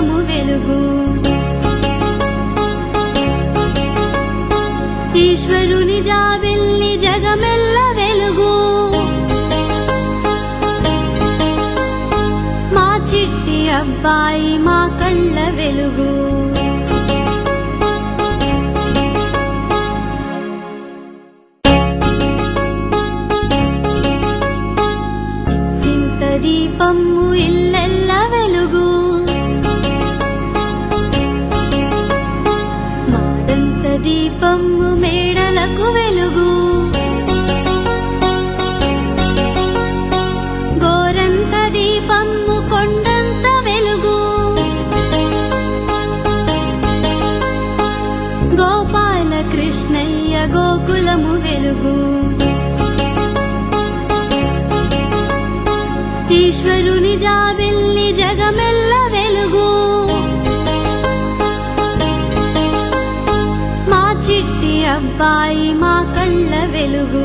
గోకులము వెలుగు ఈశ్వరుని జాబిల్లి జగమెల్ల వెలుగు మా చిట్టి అబ్బాయి మా కళ్ళ వెలుగు దీపము ఇల్లెల్ల వెలుగు మాడంత దీపము మేడలకు వెలుగు గోరంత దీపము కొండంత వెలుగు గోపాల కృష్ణయ్య గోకులము వెలుగు ఈశ్వరుని జాబిల్లి జగమెల్ల వెలుగు మా చిట్టి అబ్బాయి మా కళ్ళ వెలుగు